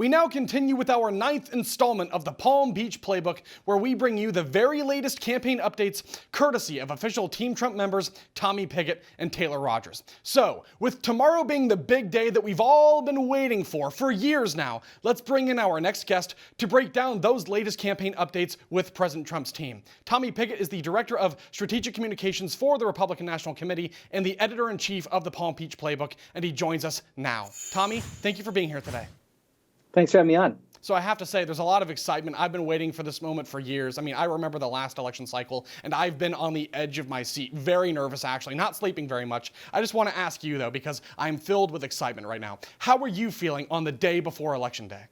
We now continue with our 9th installment of the Palm Beach Playbook, where we bring you the very latest campaign updates courtesy of official Team Trump members Tommy Pigott and Taylor Rogers. So, with tomorrow being the big day that we've all been waiting for years now, let's bring in our next guest to break down those latest campaign updates with President Trump's team. Tommy Pigott is the Director of Strategic Communications for the Republican National Committee and the Editor-in-Chief of the Palm Beach Playbook, and he joins us now. Tommy, thank you for being here today. Thanks for having me on. So I have to say, there's a lot of excitement. I've been waiting for this moment for years. I mean, I remember the last election cycle, and I've been on the edge of my seat. Very nervous, actually. Not sleeping very much. I just want to ask you, though, because I'm filled with excitement right now. How are you feeling on the day before Election Day?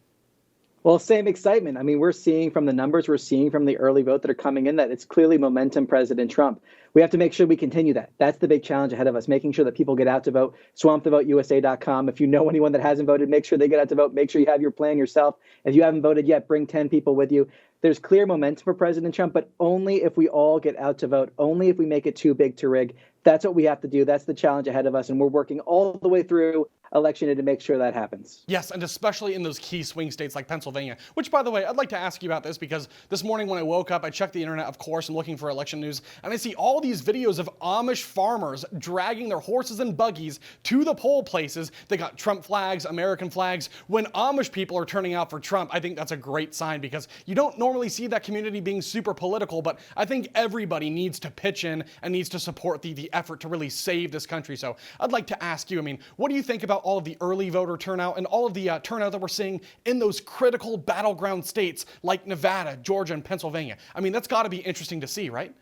Well, same excitement. I mean, we're seeing from the numbers, we're seeing from the early vote that are coming in that it's clearly momentum President Trump. We have to make sure we continue that. That's the big challenge ahead of us, making sure that people get out to vote. SwampTheVoteUSA.com. If you know anyone that hasn't voted, make sure they get out to vote. Make sure you have your plan yourself. If you haven't voted yet, bring 10 people with you. There's clear momentum for President Trump, but only if we all get out to vote, only if we make it too big to rig. That's what we have to do. That's the challenge ahead of us, and we're working all the way through election day to make sure that happens. Yes, and especially in those key swing states like Pennsylvania, which, by the way, I'd like to ask you about this because this morning when I woke up, I checked the internet, of course, I'm looking for election news, and I see all these videos of Amish farmers dragging their horses and buggies to the poll places. They got Trump flags, American flags. When Amish people are turning out for Trump, I think that's a great sign because you don't normally see that community being super political, but I think everybody needs to pitch in and needs to support the effort to really save this country. So I'd like to ask you, I mean, what do you think about all of the early voter turnout and all of the turnout that we're seeing in those critical battleground states like Nevada, Georgia, and Pennsylvania? I mean, that's got to be interesting to see, right?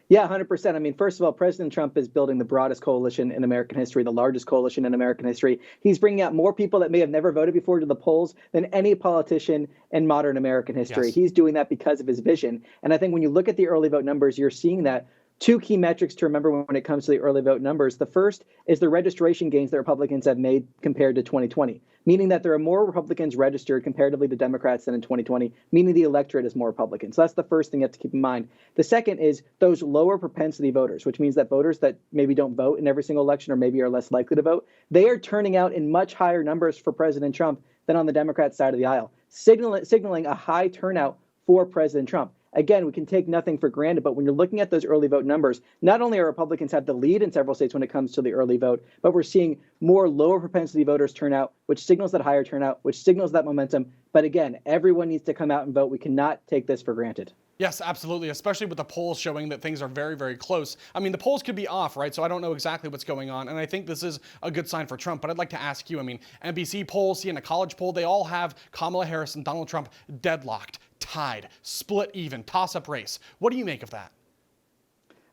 Yeah, 100%. I mean, first of all, President Trump is building the broadest coalition in American history, the largest coalition in American history. He's bringing out more people that may have never voted before to the polls than any politician in modern American history. Yes. He's doing that because of his vision. And I think when you look at the early vote numbers, you're seeing that. Two key metrics to remember when it comes to the early vote numbers. The first is the registration gains that Republicans have made compared to 2020, meaning that there are more Republicans registered comparatively to Democrats than in 2020, meaning the electorate is more Republican. So that's the first thing you have to keep in mind. The second is those lower propensity voters, which means that voters that maybe don't vote in every single election or maybe are less likely to vote, they are turning out in much higher numbers for President Trump than on the Democrat side of the aisle, signaling a high turnout for President Trump. Again, we can take nothing for granted, but when you're looking at those early vote numbers, not only are Republicans have the lead in several states when it comes to the early vote, but we're seeing more lower propensity voters turn out, which signals that higher turnout, which signals that momentum. But again, everyone needs to come out and vote. We cannot take this for granted. Yes, absolutely, especially with the polls showing that things are very, very close. I mean, the polls could be off, right? So I don't know exactly what's going on, and I think this is a good sign for Trump. But I'd like to ask you, I mean, NBC polls, CNN College poll, they all have Kamala Harris and Donald Trump deadlocked, tied, split even, toss-up race. What do you make of that?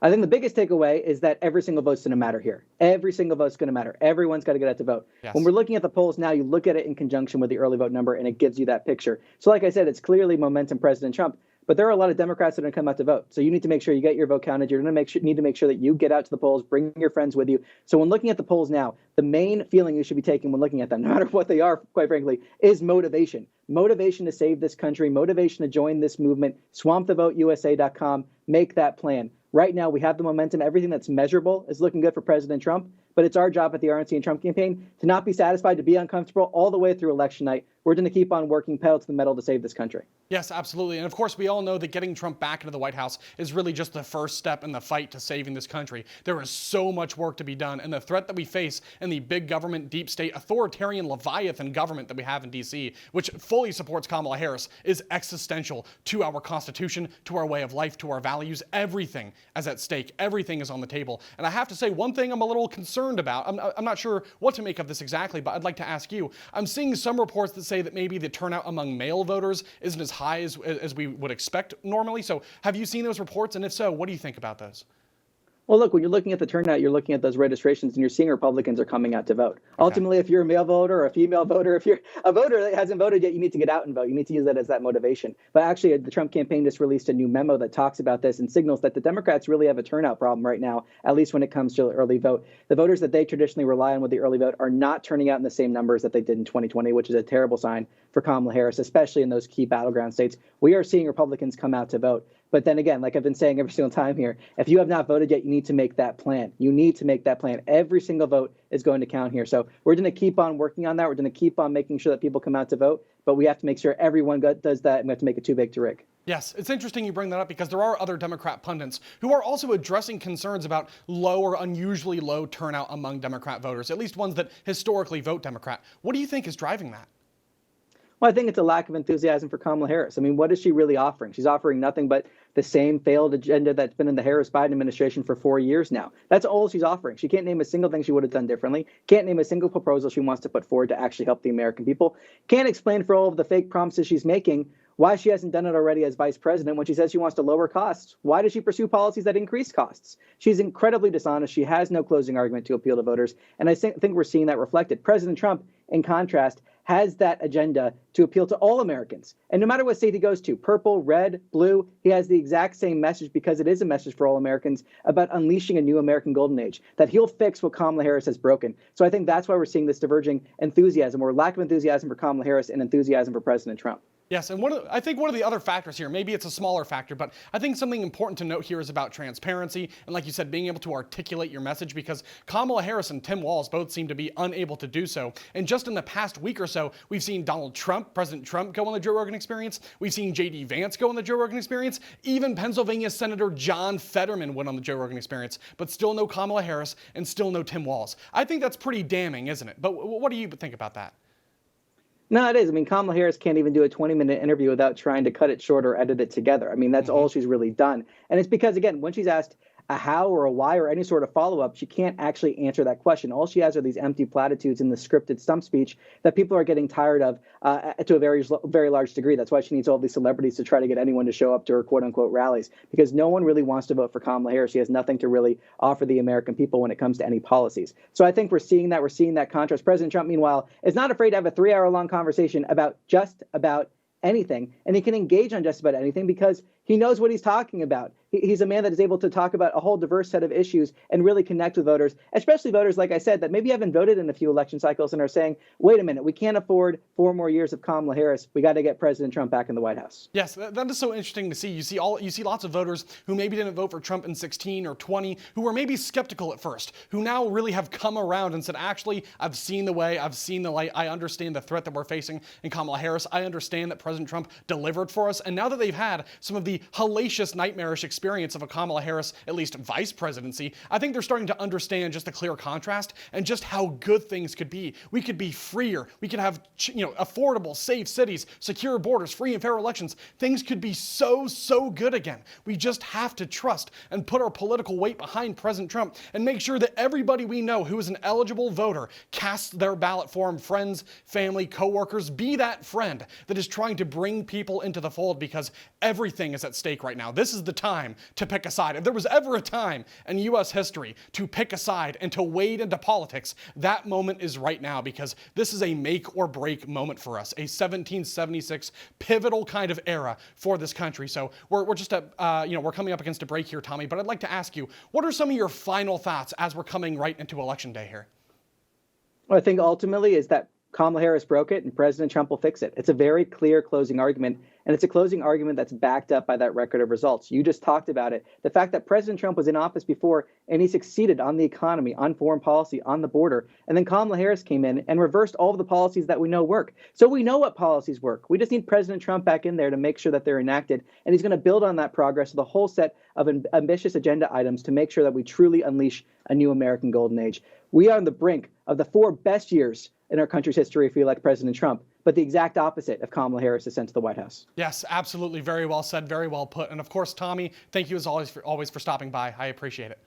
I think the biggest takeaway is that every single vote's going to matter here. Every single vote's going to matter. Everyone's got to get out to vote. Yes. When we're looking at the polls now, you look at it in conjunction with the early vote number, and it gives you that picture. So like I said, it's clearly momentum President Trump. But there are a lot of Democrats that are going to come out to vote. So you need to make sure you get your vote counted. You're going to need to make sure that you get out to the polls, bring your friends with you. So when looking at the polls now, the main feeling you should be taking when looking at them, no matter what they are, quite frankly, is motivation. Motivation to save this country, motivation to join this movement. SwampTheVoteUSA.com. Make that plan. Right now, we have the momentum. Everything that's measurable is looking good for President Trump. But it's our job at the RNC and Trump campaign to not be satisfied, to be uncomfortable all the way through election night. We're going to keep on working pedal to the metal to save this country. Yes, absolutely. And of course, we all know that getting Trump back into the White House is really just the first step in the fight to saving this country. There is so much work to be done. And the threat that we face in the big government, deep state, authoritarian Leviathan government that we have in D.C., which fully supports Kamala Harris, is existential to our Constitution, to our way of life, to our values. Everything is at stake. Everything is on the table. And I have to say, one thing I'm a little concerned about, I'm not sure what to make of this exactly, but I'd like to ask you. I'm seeing some reports that say that maybe the turnout among male voters isn't as high as we would expect normally. So have you seen those reports? And if so, what do you think about those? Well, look, when you're looking at the turnout, you're looking at those registrations and you're seeing Republicans are coming out to vote. Okay. Ultimately, if you're a male voter or a female voter, if you're a voter that hasn't voted yet, you need to get out and vote. You need to use that as that motivation. But actually, the Trump campaign just released a new memo that talks about this and signals that the Democrats really have a turnout problem right now, at least when it comes to the early vote. The voters that they traditionally rely on with the early vote are not turning out in the same numbers that they did in 2020, which is a terrible sign for Kamala Harris, especially in those key battleground states. We are seeing Republicans come out to vote. But then again, like I've been saying every single time here, if you have not voted yet, you need to make that plan. You need to make that plan. Every single vote is going to count here. So we're going to keep on working on that. We're going to keep on making sure that people come out to vote, but we have to make sure everyone does that, and we have to make it too big to rig. Yes, it's interesting you bring that up because there are other Democrat pundits who are also addressing concerns about low or unusually low turnout among Democrat voters, at least ones that historically vote Democrat. What do you think is driving that? Well, I think it's a lack of enthusiasm for Kamala Harris. I mean, what is she really offering? She's offering nothing but the same failed agenda that's been in the Harris-Biden administration for 4 years now. That's all she's offering. She can't name a single thing she would have done differently. Can't name a single proposal she wants to put forward to actually help the American people. Can't explain for all of the fake promises she's making why she hasn't done it already as vice president when she says she wants to lower costs. Why does she pursue policies that increase costs? She's incredibly dishonest. She has no closing argument to appeal to voters. And I think we're seeing that reflected. President Trump, in contrast, has that agenda to appeal to all Americans. And no matter what state he goes to, purple, red, blue, he has the exact same message, because it is a message for all Americans about unleashing a new American golden age, that he'll fix what Kamala Harris has broken. So I think that's why we're seeing this diverging enthusiasm, or lack of enthusiasm for Kamala Harris and enthusiasm for President Trump. Yes, and I think one of the other factors here, maybe it's a smaller factor, but I think something important to note here is about transparency and, like you said, being able to articulate your message, because Kamala Harris and Tim Walz both seem to be unable to do so. And just in the past week or so, we've seen Donald Trump, President Trump, go on the Joe Rogan Experience. We've seen J.D. Vance go on the Joe Rogan Experience. Even Pennsylvania Senator John Fetterman went on the Joe Rogan Experience, but still no Kamala Harris and still no Tim Walz. I think that's pretty damning, isn't it? But what do you think about that? No, it is. I mean, Kamala Harris can't even do a 20-minute interview without trying to cut it short or edit it together. I mean, that's all she's really done. And it's because, again, when she's asked a how or a why or any sort of follow-up, she can't actually answer that question. All she has are these empty platitudes in the scripted stump speech that people are getting tired of to a very large degree. That's why she needs all these celebrities to try to get anyone to show up to her quote-unquote rallies, because no one really wants to vote for Kamala Harris. She has nothing to really offer the American people when it comes to any policies. So I think we're seeing that. We're seeing that contrast. President Trump, meanwhile, is not afraid to have a 3-hour-long conversation about just about anything, and he can engage on just about anything because he knows what he's talking about. He's a man that is able to talk about a whole diverse set of issues and really connect with voters, especially voters, like I said, that maybe haven't voted in a few election cycles and are saying, wait a minute, we can't afford 4 more years of Kamala Harris. We got to get President Trump back in the White House. Yes, that is so interesting to see. You see lots of voters who maybe didn't vote for Trump in 16 or 20, who were maybe skeptical at first, who now really have come around and said, actually, I've seen the way, I've seen the light, I understand the threat that we're facing in Kamala Harris. I understand that President Trump delivered for us. And now that they've had some of the hellacious, nightmarish experience of a Kamala Harris, at least vice presidency, I think they're starting to understand just the clear contrast and just how good things could be. We could be freer. We could have, affordable, safe cities, secure borders, free and fair elections. Things could be so good again. We just have to trust and put our political weight behind President Trump and make sure that everybody we know who is an eligible voter casts their ballot for him. Friends, family, coworkers, be that friend that is trying to bring people into the fold, because everything is at stake right now. This is the time to pick a side. If there was ever a time in U.S. history to pick a side and to wade into politics, that moment is right now, because this is a make or break moment for us, a 1776 pivotal kind of era for this country. So we're just we're coming up against a break here, Tommy, but I'd like to ask you, what are some of your final thoughts as we're coming right into Election Day here? What I think ultimately is that Kamala Harris broke it and President Trump will fix it. It's a very clear closing argument, and it's a closing argument that's backed up by that record of results. You just talked about it. The fact that President Trump was in office before and he succeeded on the economy, on foreign policy, on the border, and then Kamala Harris came in and reversed all of the policies that we know work. So we know what policies work. We just need President Trump back in there to make sure that they're enacted, and he's going to build on that progress with a whole set of ambitious agenda items to make sure that we truly unleash a new American golden age. We are on the brink of the 4 best years in our country's history if we elect President Trump, but the exact opposite if Kamala Harris is sent to the White House. Yes, absolutely. Very well said. Very well put. And of course, Tommy, thank you as always for stopping by. I appreciate it.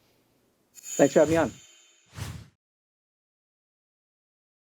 Thanks for having me on.